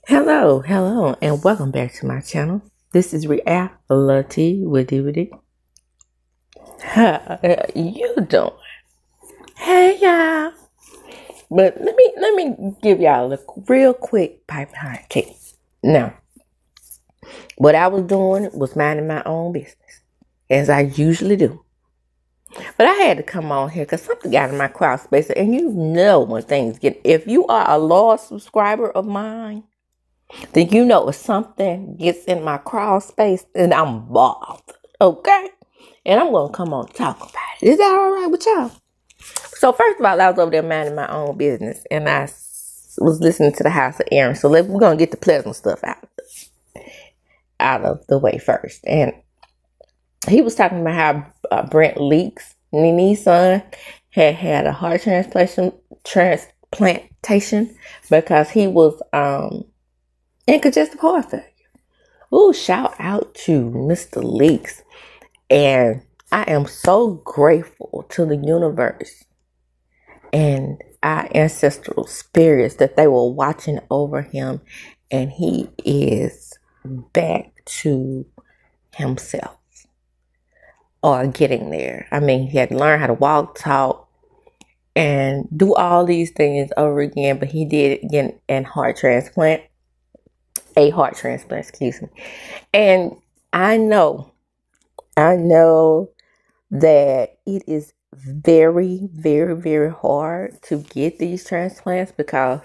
Hello, and welcome back to my channel. This is Reality with DVD. How you doing? Hey y'all. But let me give y'all a real quick pipeline tip. Now, what I was doing was minding my own business, as I usually do. But I had to come on here because something got in my crowd space, and you know when things get. If you are a loyal subscriber of mine, then you know if something gets in my crawl space, then I'm bothered, okay? And I'm going to come on and talk about it. Is that all right with y'all? So first of all, I was over there minding my own business, and I was listening to the House of Aaron. So we're going to get the pleasant stuff out of the way first. And he was talking about how Brent Leaks, Nene's son, had a heart transplantation because he was in congestive heart failure. Ooh, shout out to Mr. Leaks. And I am so grateful to the universe and our ancestral spirits that they were watching over him, and he is back to himself, or getting there. I mean, he had to learn how to walk, talk, and do all these things over again, but he did it again in a heart transplant, excuse me. And I know that it is very, very, very hard to get these transplants because,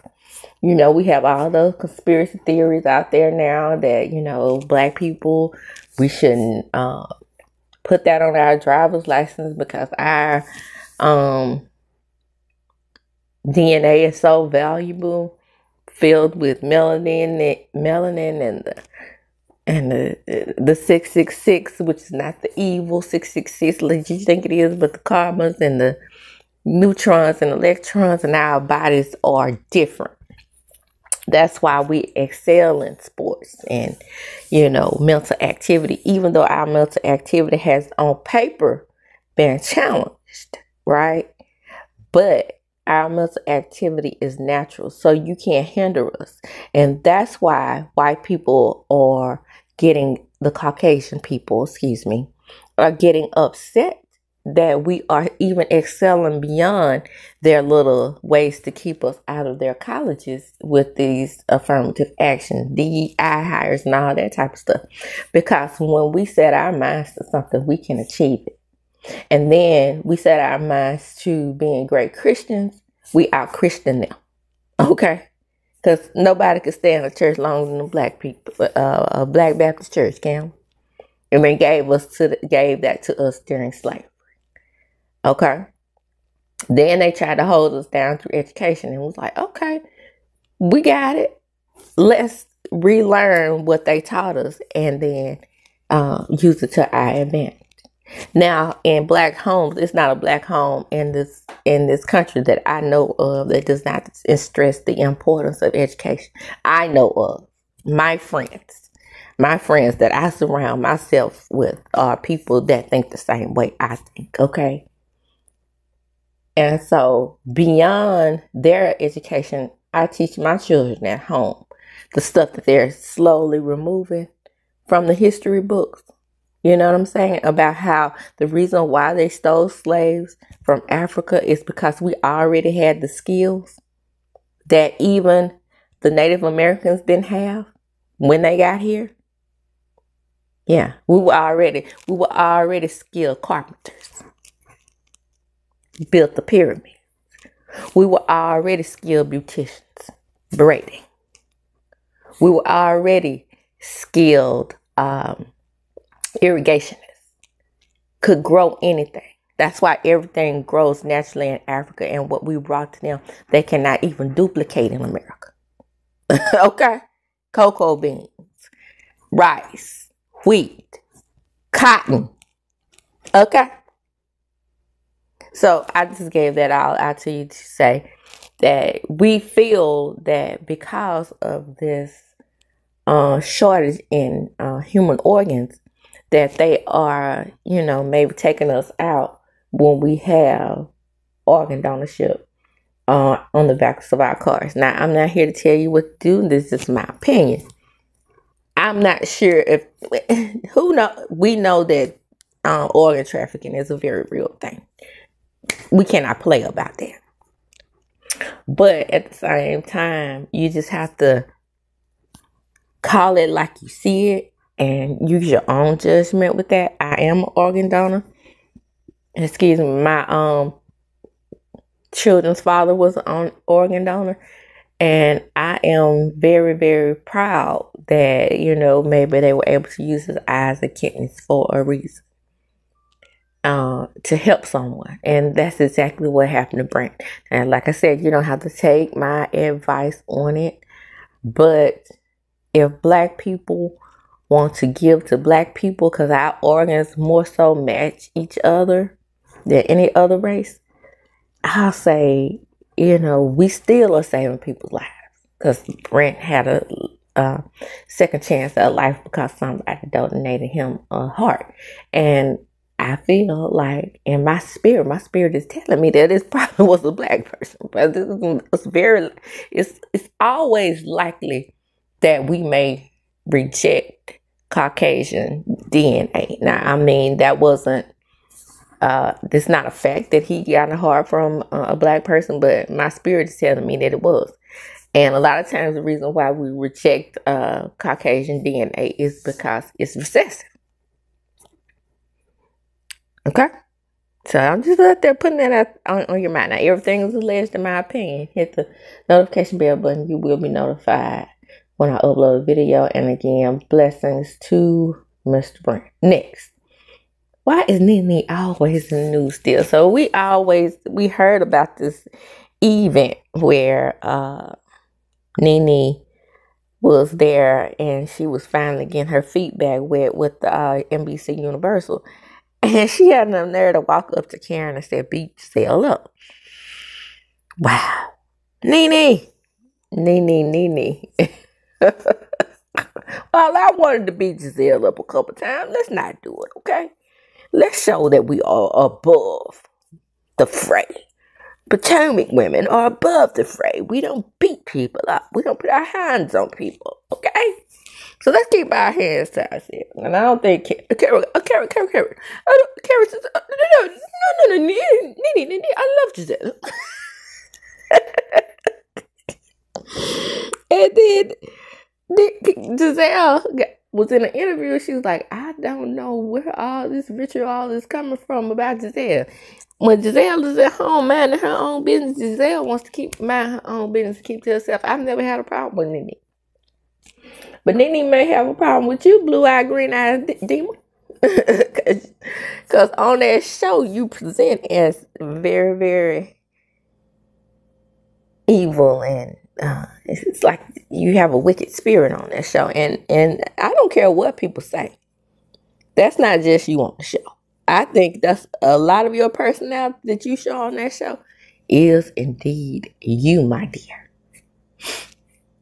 you know, we have all those conspiracy theories out there now that, you know, black people, we shouldn't put that on our driver's license because our DNA is so valuable, filled with melanin and the 666, which is not the evil 666 like you think it is, but the carbons and the neutrons and electrons in our bodies are different. That's why we excel in sports and, you know, mental activity, even though our mental activity has on paper been challenged, right? But our mental activity is natural, so you can't hinder us. And that's why white people are the Caucasian people, are getting upset that we are even excelling beyond their little ways to keep us out of their colleges with these affirmative actions, DEI hires and all that type of stuff. Because when we set our minds to something, we can achieve it. And then we set our minds to being great Christians, we out-Christian them, okay? Because nobody could stay in a church longer than the black people, a Black Baptist church, can. And they gave that to us during slavery, okay? Then they tried to hold us down through education and was like, okay, we got it. Let's relearn what they taught us and then use it to our advantage. Now, in black homes, it's not a black home in this country that I know of that does not stress the importance of education. I know of my friends that I surround myself with are people that think the same way I think, okay? And so beyond their education, I teach my children at home the stuff that they're slowly removing from the history books. You know what I'm saying? About how the reason why they stole slaves from Africa is because we already had the skills that even the Native Americans didn't have when they got here. Yeah, we were already skilled carpenters. Built the pyramids. We were already skilled beauticians, braiding. We were already skilled irrigationists, could grow anything. That's why everything grows naturally in Africa, and what we brought to them, they cannot even duplicate in America. Okay? Cocoa beans, rice, wheat, cotton. Okay? So I just gave that all out to you to say that we feel that because of this shortage in human organs, that they are, you know, maybe taking us out when we have organ donorship on the backs of our cars. Now, I'm not here to tell you what to do. This is my opinion. I'm not sure if we know that organ trafficking is a very real thing. We cannot play about that. But at the same time, you just have to call it like you see it and use your own judgment with that. I am an organ donor. Excuse me, my children's father was an organ donor. And I am very, very proud that, maybe they were able to use his eyes and kidneys for a reason. To help someone. And that's exactly what happened to Brent. And like I said, you don't have to take my advice on it. But if Black people want to give to Black people, because our organs more so match each other than any other race, I'll say, we still are saving people's lives. Because Brent had a second chance at life because somebody donated him a heart. And I feel like in my spirit is telling me that it probably was a Black person. But it's always likely that we may reject Caucasian DNA. Now, I mean, that wasn't, it's not a fact that he got a heart from a Black person, but my spirit is telling me that it was. And a lot of times the reason why we reject Caucasian DNA is because it's recessive. Okay? So I'm just out there putting that out on your mind. Now, everything is alleged in my opinion. Hit the notification bell button. You will be notified when I upload a video. And again, blessings to Mr. Brent. Next. Why is Nene always in the news still? So we heard about this event where Nene was there and she was finally getting her feet back wet with the NBC Universal. And she had enough nerve to walk up to Karen and say, beat Giselle up. Wow. Nene. Well, I wanted to beat Giselle up a couple times. Let's not do it, okay? Let's show that we are above the fray. Potomac women are above the fray. We don't beat people up. We don't put our hands on people, okay? So let's keep our hands to ourselves. And I don't think Carrie says, no, Nene, I love Giselle. And then Giselle was in an interview. She was like, I don't know where all this vitriol is coming from about Giselle. When Giselle is at home minding her own business, Giselle wants to mind her own business, keep to herself. I've never had a problem with Nene. But Nene may have a problem with you, blue-eyed, green-eyed demon. Because on that show, you present as very, very evil. And it's like you have a wicked spirit on that show. And I don't care what people say. That's not just you on the show. I think that's a lot of your personality that you show on that show is indeed you, my dear.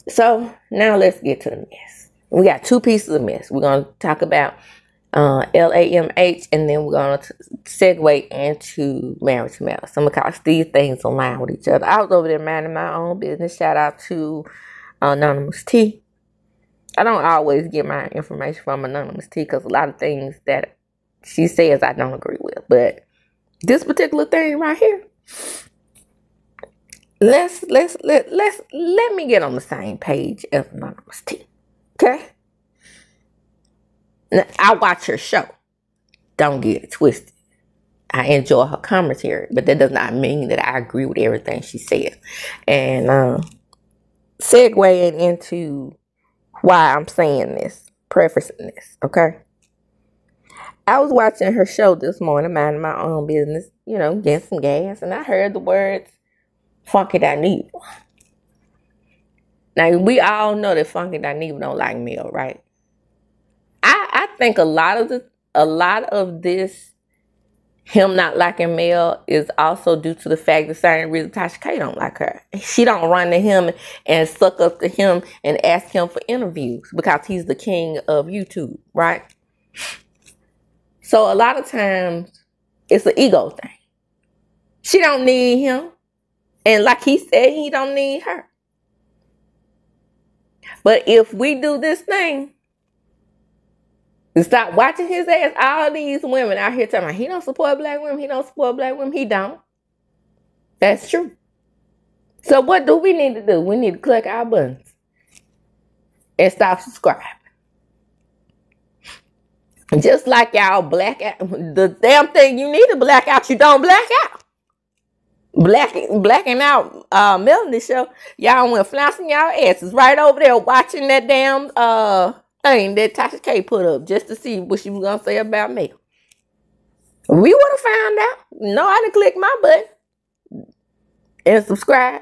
So now let's get to the mess. We got two pieces of mess. We're going to talk about LAMH, and then we're going to segue into marriage to mail. So because these things align with each other. I was over there minding my own business. Shout out to Anonymous T. I don't always get my information from Anonymous T because a lot of things that she says I don't agree with. But this particular thing right here, let me get on the same page as Anonymous T. Okay? Now, I watch her show. Don't get it twisted. I enjoy her commentary, but that does not mean that I agree with everything she says. And segueing into why I'm saying this, prefacing this, okay? I was watching her show this morning, minding my own business, getting some gas, and I heard the words Funky DINEVA. Now, we all know that Funky DINEVA don't like Mel, right? I think a lot of this, him not liking Mel, is also due to the fact the same reason Tasha K don't like her. She don't run to him and suck up to him and ask him for interviews because he's the king of YouTube, right? So a lot of times it's an ego thing. She don't need him. And like he said, he don't need her. But if we do this thing and stop watching his ass, all these women out here telling me he don't support black women, he don't support black women, he don't. That's true. So what do we need to do? We need to click our buttons and stop subscribing. Just like y'all black out, the damn thing you need to black out, you don't black out. Blacking out Melanie show, y'all went flouncing y'all asses right over there watching that damn thing that Tasha K put up just to see what she was gonna say about me. We would have found out. No, I didn't click my button and subscribe.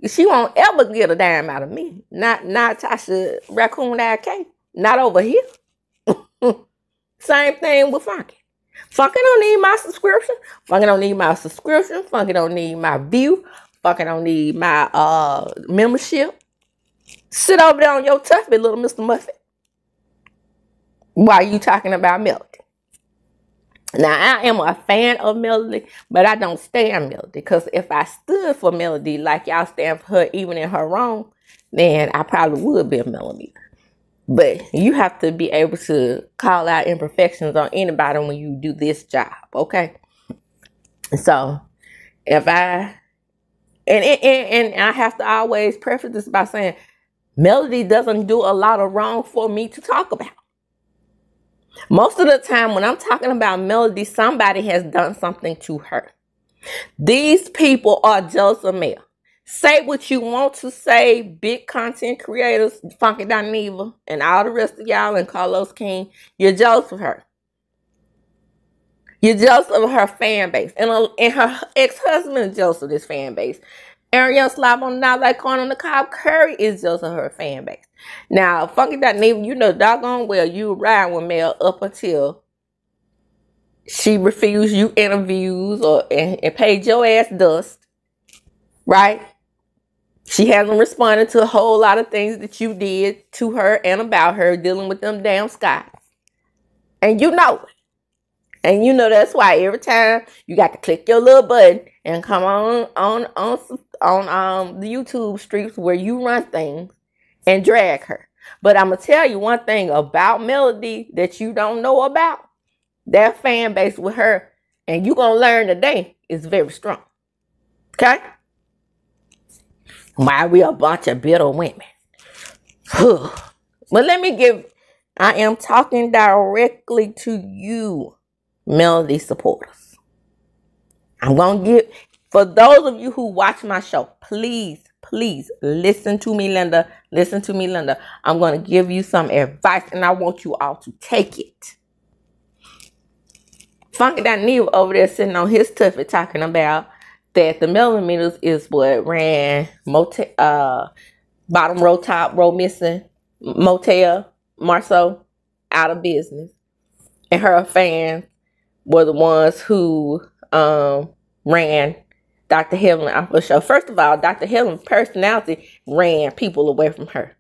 She won't ever get a dime out of me. Not Tasha Raccoon K. Not over here. Same thing with Funky. Funky don't need my subscription. Funky don't need my subscription. Funky don't need my view. Funky don't need my membership. Sit over there on your tuffy, little Mr. Muffet. While you talking about Melody. Now, I am a fan of Melody, but I don't stand Melody. Because if I stood for Melody like y'all stand for her, even in her wrong, then I probably would be a Melometer. But you have to be able to call out imperfections on anybody when you do this job, okay? So, if I... And I have to always preface this by saying, Melody doesn't do a lot of wrong for me to talk about. Most of the time when I'm talking about Melody, somebody has done something to her. These people are jealous of Mel. Say what you want to say, big content creators, Funky DINEVA, and all the rest of y'all, and Carlos King, you're jealous of her. You're jealous of her fan base. And her ex-husband is jealous of this fan base. Ariel Slop on Now Like Corn on the Cob Curry is jealous of her fan base. Now, Funky DINEVA, you know doggone well you ride with Mel up until she refused you interviews and paid your ass dust. Right? She hasn't responded to a whole lot of things that you did to her and about her dealing with them damn skies. And you know it. And you know that's why every time you got to click your little button and come on the YouTube streets where you run things and drag her. But I'm going to tell you one thing about Melody that you don't know about. That fan base with her, and you're going to learn today, is very strong. Okay? Why we a bunch of bitter women. But let me I am talking directly to you, Melody supporters. I'm going to give, for those of you who watch my show, please listen to me, Linda. Listen to me, Linda. I'm going to give you some advice, and I want you all to take it. Funky DINEVA over there sitting on his tuffy talking about that the Melometers is what ran bottom row, top row missing Motel Marceau out of business. And her fans were the ones who ran Dr. Helen off the show. First of all, Dr. Helen's personality ran people away from her.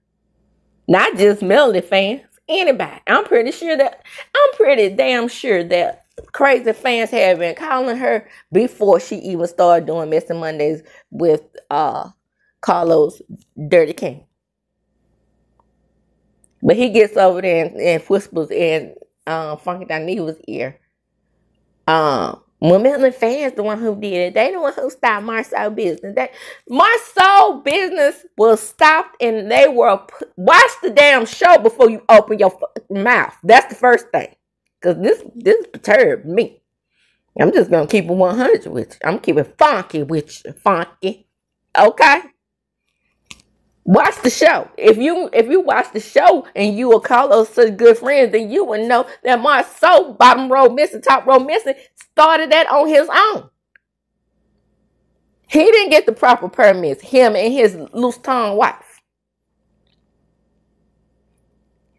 Not just Melody fans, anybody. I'm pretty damn sure that crazy fans have been calling her before she even started doing Messy Mondays with Carlos Dirty King. But he gets over there and whispers in Funky DINEVA's ear. When Melody fans the one who did it, they the one who stopped Marceau business. Marceau business was stopped, and they were watch the damn show before you open your mouth. That's the first thing. Because this perturbed me. I'm just going to keep it 100 with you. I'm going to keep it funky with you. Funky. Okay? Watch the show. If you watch the show and you will call those such good friends, then you will know that Marceau, bottom row missing, top row missing, started that on his own. He didn't get the proper permits. Him and his loose tongue wife.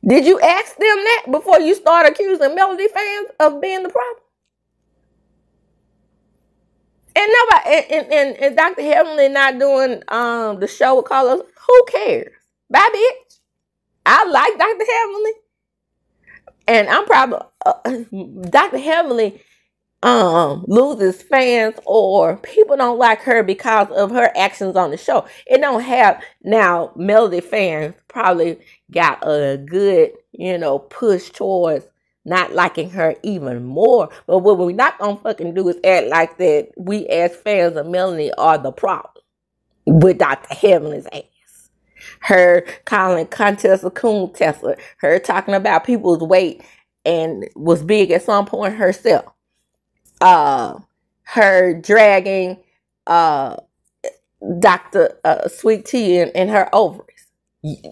Did you ask them that before you start accusing Melody fans of being the problem? And nobody, and Dr. Heavenly not doing the show with Carlos. Who cares? Bye, bitch. I like Dr. Heavenly, and I'm probably Dr. Heavenly loses fans or people don't like her because of her actions on the show. It don't have now Melody fans probably got a good, push towards not liking her even more. But what we're not gonna fucking do is act like that we as fans of Melody are the problem with Dr. Heavenly's ass. Her calling Contessa Coon Tessa, her talking about people's weight and was big at some point herself. Her dragging Dr. Sweet Tea in her ovaries.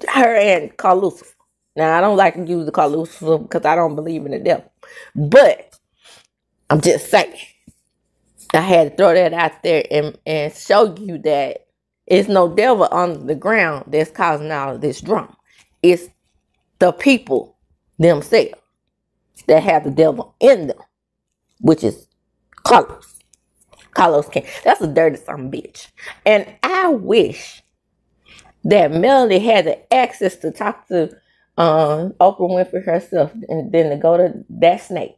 Her and Carl Lucifer. Now, I don't like to use the Carl Lucifer because I don't believe in the devil. But I'm just saying. I had to throw that out there and show you that it's no devil under the ground that's causing all of this drama. It's the people themselves that have the devil in them, which is Carlos. Carlos King. That's a dirty son of a bitch. And I wish that Melody had the access to talk to Oprah Winfrey herself and then to go to that snake.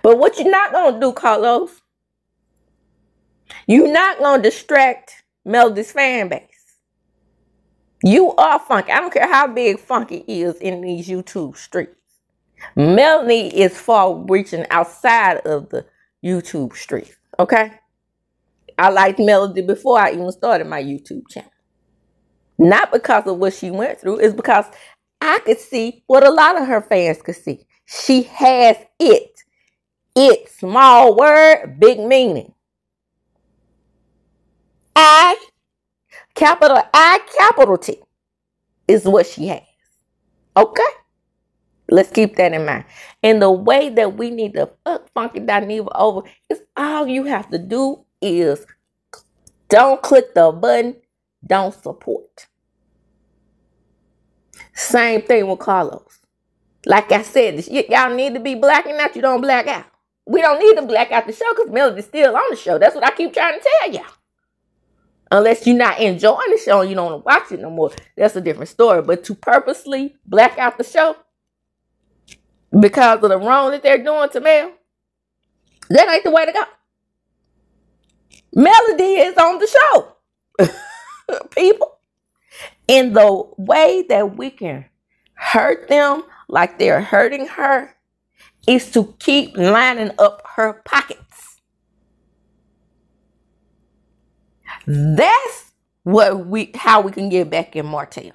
But what you're not going to do, Carlos, you're not going to distract Melody's fan base. You are funky. I don't care how big funky is in these YouTube streets. Melody is far reaching outside of the YouTube streets. Okay? I liked Melody before I even started my YouTube channel. Not because of what she went through. It's because I could see what a lot of her fans could see. She has it. It, small word, big meaning. Capital I, capital T is what she has. Okay? Let's keep that in mind. And the way that we need to fuck Funky DINEVA over is all you have to do is don't click the button, don't support. Same thing with Carlos. Like I said, y'all need to be blacking out, you don't black out. We don't need to black out the show because Melody's still on the show. That's what I keep trying to tell y'all. Unless you're not enjoying the show and you don't want to watch it no more, that's a different story. But to purposely black out the show because of the wrong that they're doing to Mel, that ain't the way to go. Melody is on the show, people. And the way that we can hurt them like they're hurting her is to keep lining up her pockets. That's how we can get back in Motel,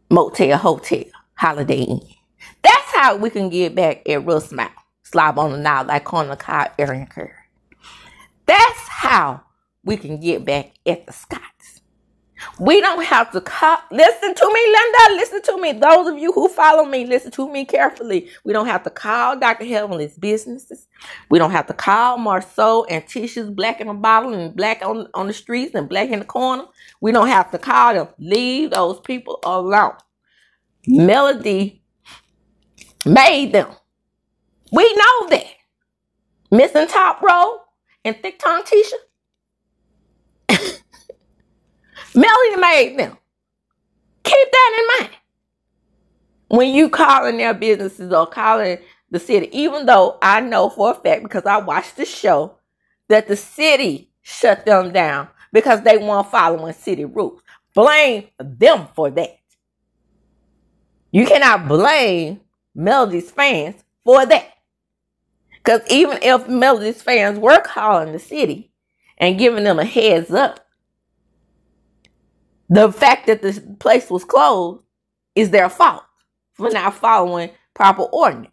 Hotel, Holiday Inn. That's how we can get back at Real Smile, Slob on the Nile, like Corner Car, Aaron Curry. That's how we can get back at the Scotts. We don't have to call. Listen to me, Linda. Listen to me. Those of you who follow me, listen to me carefully. We don't have to call Dr. Heavenly's businesses. We don't have to call Marceau and Tisha's Black in a Bottle and Black on the streets and Black in the corner. We don't have to call them. Leave those people alone. Melody made them. We know that. Missing Top Row and Thick Tongue Tisha. Melody made them. Keep that in mind. When you calling their businesses or calling the city, even though I know for a fact, because I watched the show, that the city shut them down because they weren't following city rules. Blame them for that. You cannot blame Melody's fans for that. Because even if Melody's fans were calling the city and giving them a heads up, the fact that the place was closed is their fault for not following proper ordinance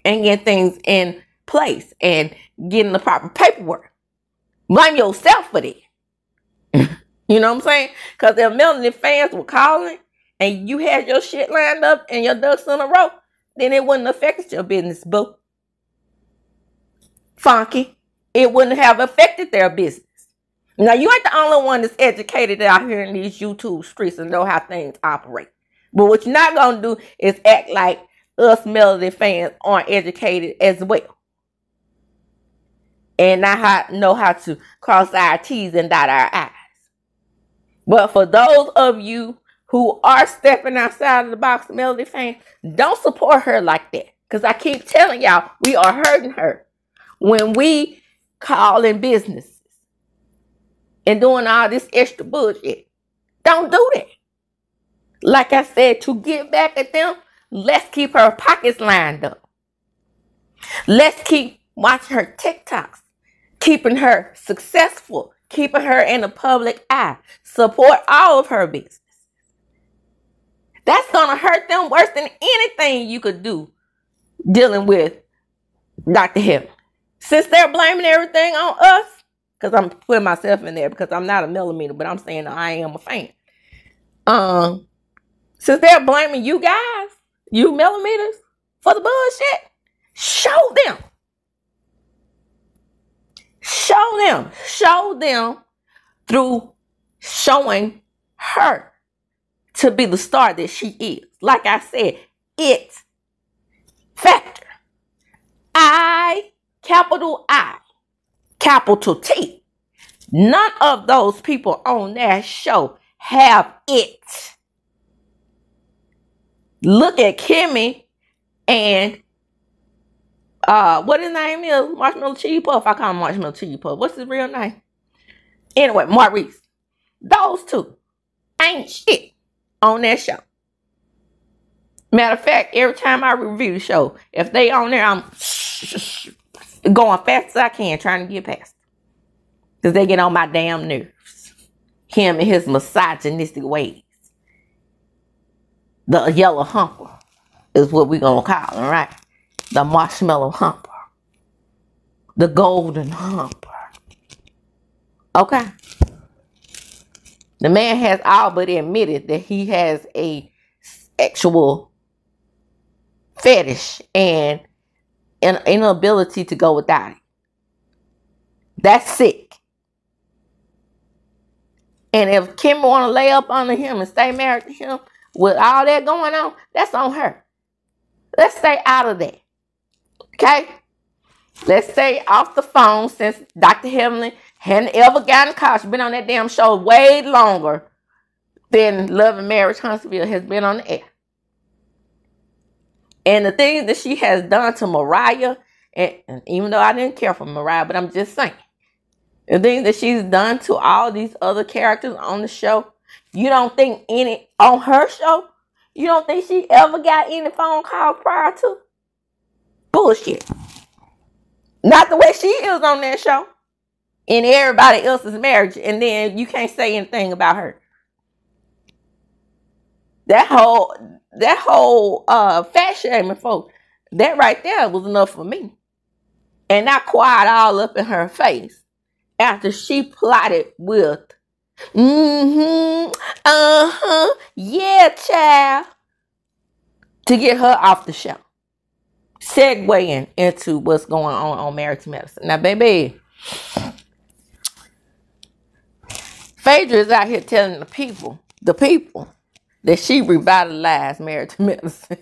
and getting things in place and getting the proper paperwork. Blame yourself for that. You know what I'm saying? Because if Melody fans were calling and you had your shit lined up and your ducks in a row, then it wouldn't affect your business, boo. Funky. It wouldn't have affected their business. Now, you ain't the only one that's educated out here in these YouTube streets and know how things operate. But what you're not going to do is act like us Melody fans aren't educated as well. And not know how to cross our T's and dot our I's. But for those of you who are stepping outside of the box, Melody fans, don't support her like that. Because I keep telling y'all, we are hurting her when we calling businesses and doing all this extra bullshit. Don't do that. Like I said, to get back at them, let's keep her pockets lined up. Let's keep watching her TikToks, keeping her successful, keeping her in the public eye. Support all of her business. That's going to hurt them worse than anything you could do dealing with Dr. Heaven. Since they're blaming everything on us, because I'm putting myself in there because I'm not a millimeter, but I'm saying I am a fan. Since they're blaming you guys, you millimeters, for the bullshit, show them. Show them through showing her to be the star that she is. Like I said, it's factor. Capital I, capital T. None of those people on that show have it. Look at Kimmy and what his name is? Marshmallow Cheese Puff. I call him Marshmallow Cheese Puff. What's his real name? Anyway, Maurice. Those two ain't shit on that show. Matter of fact, every time I review the show, if they on there, I'm going fast as I can, trying to get past. Because they get on my damn nerves. Him and his misogynistic ways. The yellow humper is what we're going to call him, right? The marshmallow humper. The golden humper. Okay. The man has all but admitted that he has a sexual fetish and an inability to go without it. That's sick. And if Kim want to lay up under him and stay married to him with all that going on, that's on her. Let's stay out of that. Okay? Let's stay off the phone since Dr. Heavenly hadn't ever gotten caught. She's been on that damn show way longer than Love and Marriage Huntsville has been on the air. And the things that she has done to Mariah, and even though I didn't care for Mariah, but I'm just saying, the things that she's done to all these other characters on the show, you don't think any, on her show, you don't think she ever got any phone calls prior to? Bullshit. Not the way she is on that show. In everybody else's marriage, and then you can't say anything about her. That whole fat shaming folks, that right there was enough for me. And not quiet all up in her face after she plotted with, yeah, child, to get her off the show. Segueing into what's going on Married to Medicine. Now, baby, Phaedra is out here telling the people that she revitalized Married to Medicine.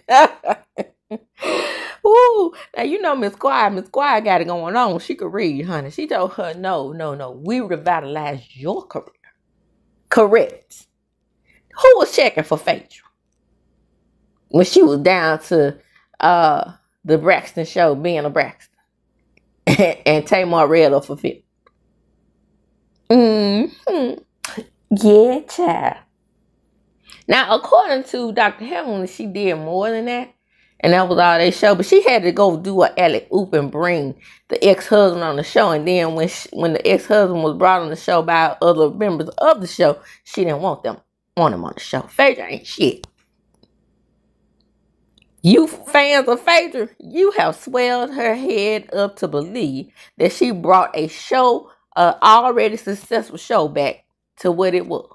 Ooh, now you know Miss Quiet got it going on. She could read, honey. She told her, no, we revitalized your career. Correct. Who was checking for Phaedra when she was down to the Braxton show, being a Braxton, and Tamar read her for fit? Yeah, child. Now, according to Dr. Heavenly, she did more than that. And that was all they showed. But she had to go do an alley oop and bring the ex-husband on the show. And then when the ex-husband was brought on the show by other members of the show, she didn't want him on the show. Phaedra ain't shit. You fans of Phaedra, you have swelled her head up to believe that she brought a show, already successful show, back to what it was.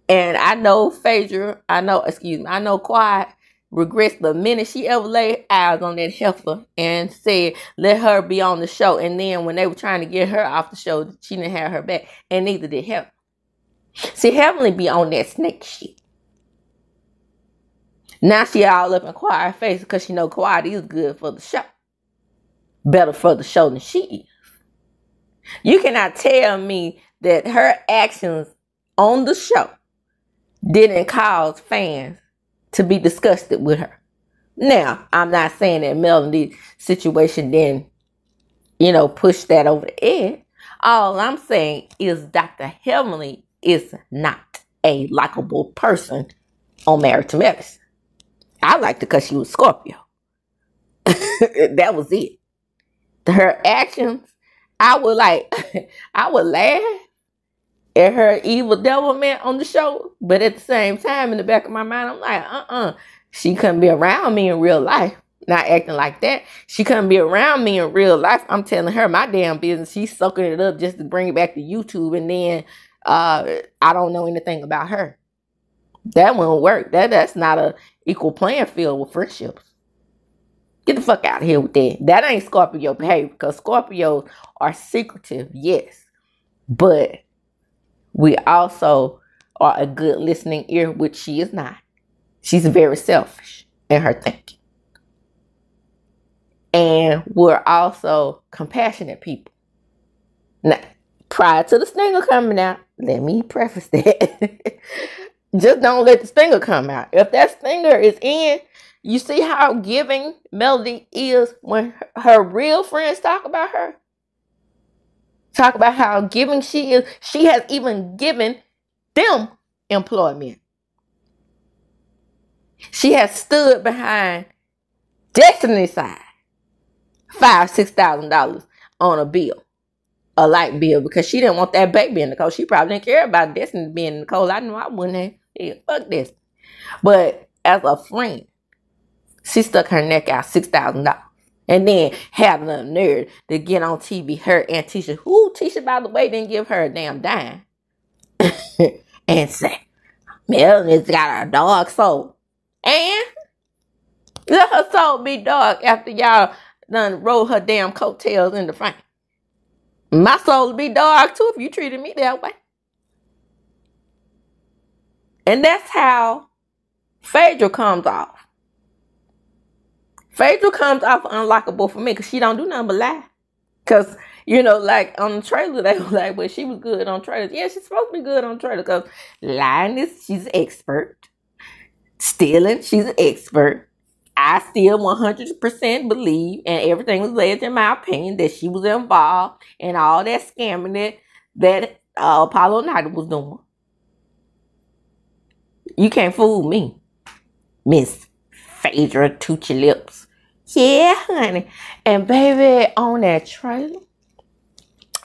And I know Phaedra, I know Quiet regrets the minute she ever laid eyes on that heifer and said, let her be on the show. And then when they were trying to get her off the show, she didn't have her back. And neither did Heavenly. See, Heavenly be on that snake shit. Now she all up in Quiet's face because she know Quiet is good for the show. Better for the show than she is. You cannot tell me that her actions on the show didn't cause fans to be disgusted with her. Now, I'm not saying that Melanie's situation didn't, push that over the edge. All I'm saying is Dr. Heavenly is not a likable person on Married to Medicine. I liked her because she was Scorpio. That was it. Her actions, I would I would laugh at her evil devilment on the show, but at the same time, in the back of my mind, I'm like, she couldn't be around me in real life. Not acting like that. She couldn't be around me in real life. I'm telling her my damn business. She's soaking it up just to bring it back to YouTube, and then I don't know anything about her. That won't work. That's not a equal playing field with friendships. Get the fuck out of here with that. That ain't Scorpio behavior, because Scorpios are secretive, yes. But we also are a good listening ear, which she is not. She's very selfish in her thinking. And we're also compassionate people. Now, prior to the stinger coming out, let me preface that. Just don't let the stinger come out. If that stinger is in, you see how giving Melody is when her real friends talk about her? Talk about how giving she is. She has even given them employment. She has stood behind Destiny's side. $5,000-$6,000 on a bill. A light bill, because she didn't want that baby in the cold. She probably didn't care about Destiny being in the cold. I know I wouldn't have. Yeah, fuck this. But as a friend, she stuck her neck out $6,000. And then had the nerve to get on TV, her and Tisha. Who, Tisha, by the way, didn't give her a damn dime. And say, Melanie's got a dog soul. And let her soul be dog after y'all done roll her damn coattails in the front. My soul would be dog too if you treated me that way. And that's how Phaedra comes off. Phaedra comes off unlikable for me because she don't do nothing but lie. Because, like on the trailer, they were like, well, she was good on trailers. Yeah, she's supposed to be good on trailers because lying is, she's an expert. Stealing, she's an expert. I still 100% believe, and everything was led in my opinion, that she was involved in all that scamming that Apollo Knight was doing. You can't fool me, Miss Phaedra Tootsie Lips. Yeah, honey. And baby, on that trailer,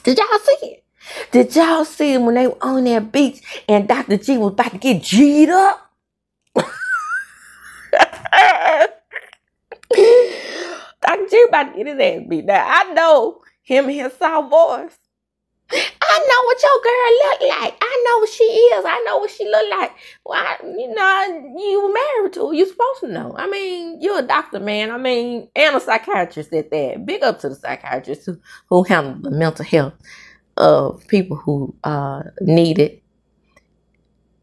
did y'all see it? Did y'all see it when they were on that beach and Dr. G was about to get G'd up? Dr. G about to get his ass beat. Now, I know him and his soft voice. I know what your girl look like. I know what she is. I know what she look like. Well, you were married to her. You're supposed to know. I mean, you're a doctor, man. I mean, and a psychiatrist at that. Big up to the psychiatrists who handle the mental health of people who need it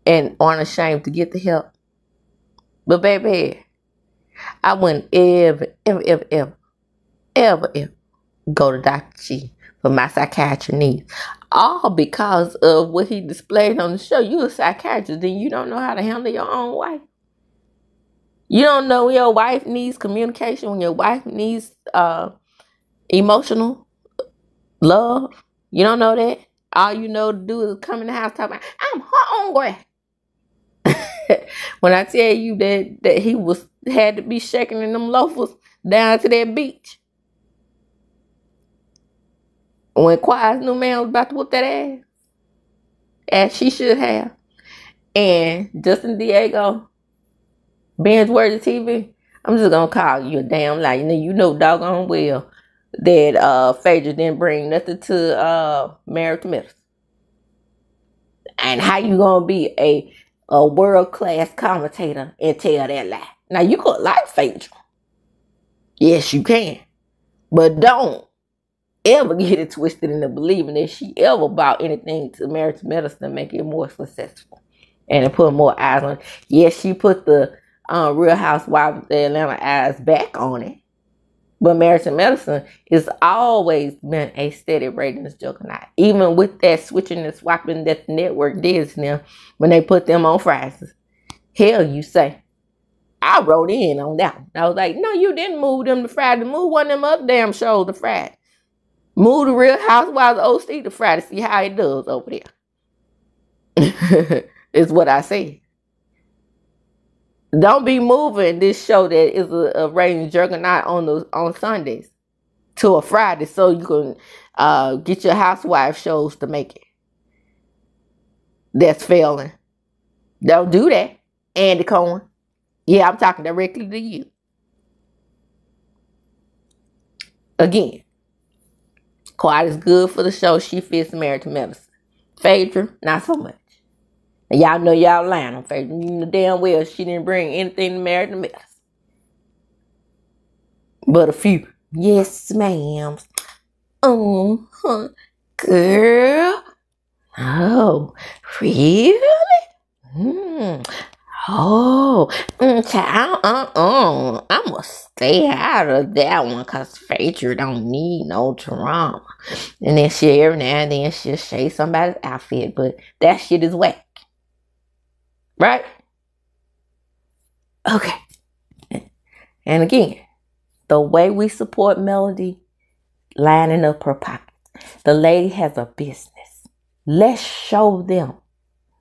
and aren't ashamed to get the help. But baby, I wouldn't ever go to Dr. G for my psychiatry needs. All because of what he displayed on the show. You're a psychiatrist, then you don't know how to handle your own wife. You don't know when your wife needs communication, when your wife needs emotional love. You don't know that. All you know to do is come in the house talk about, I'm hungry. When I tell you that he had to be shaking in them loafers down to that beach. When Quiet's new man was about to whoop that ass. As she should have. And Justin Diego, binge worthy TV, I'm just gonna call you a damn lie. You know doggone well that Phaedra didn't bring nothing to Married to Medicine. And how you gonna be a world-class commentator and tell that lie? Now, you could like Phaedra. Yes, you can. But don't ever get it twisted into believing that she ever brought anything to Married to Medicine to make it more successful and to put more eyes on it. Yes, she put the Real Housewives of Atlanta eyes back on it. But Married to Medicine has always been a steady ratings juggernaut. Even with that switching and swapping that the network did to them when they put them on Fridays. Hell, you say. I wrote in on that one. I was like, no, you didn't move them to Friday. Move one of them other damn shows to Friday. Move the Real Housewives of OC to Friday. See how it does over there. Is what I say. Don't be moving this show that is a rating juggernaut on Sundays to a Friday so you can get your housewife shows to make it. That's failing. Don't do that, Andy Cohen. Yeah, I'm talking directly to you. Again, Quiet is good for the show. She fits Married to Medicine. Phaedra, not so much. And y'all know y'all lying on Phaedra. You know damn well she didn't bring anything to Married to Medicine. But a few. Yes, ma'am. Girl. Oh, really? Oh, I'm gonna stay out of that one because Phaedra don't need no drama. And then every now and then she'll shade somebody's outfit, but that shit is whack. Right? Okay. And again, the way we support Melody, lining up her pockets. The lady has a business. Let's show them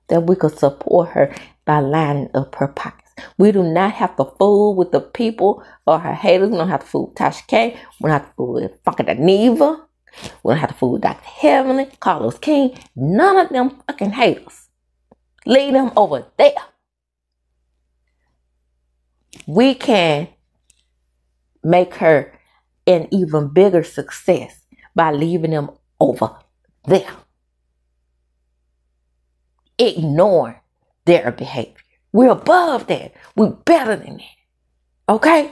that we could support her by lining up her pockets. We do not have to fool with the people or her haters. We don't have to fool with Tasha K. We don't have to fool with fucking DINEVA. We don't have to fool with Dr. Heavenly, Carlos King. None of them fucking haters. Leave them over there. We can make her an even bigger success by leaving them over there. Ignore their behavior. We're above that. We're better than that. Okay?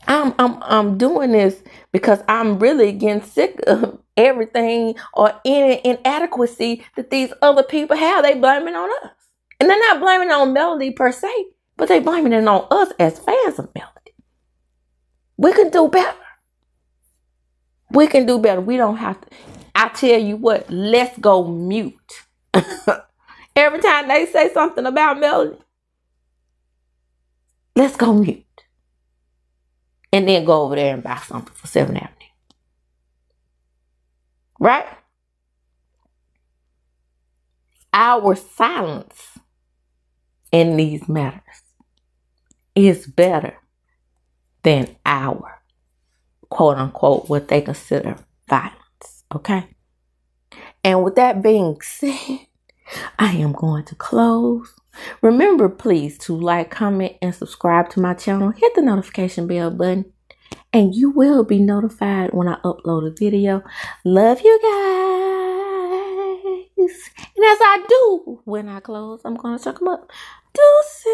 I'm doing this because I'm really getting sick of everything or any inadequacy that these other people have. They blame it on us. And they're not blaming it on Melody per se, but they blaming it on us as fans of Melody. We can do better. We can do better. We don't have to. I tell you what, let's go mute. Every time they say something about Melody, let's go mute. And then go over there and buy something for 7th Avenue. Right? Our silence in these matters is better than our quote unquote what they consider violence. Okay? And with that being said, I am going to close. Remember, please, to like, comment, and subscribe to my channel. Hit the notification bell button, and you will be notified when I upload a video. Love you guys. And as I do when I close, I'm going to chuck them up. Deuces.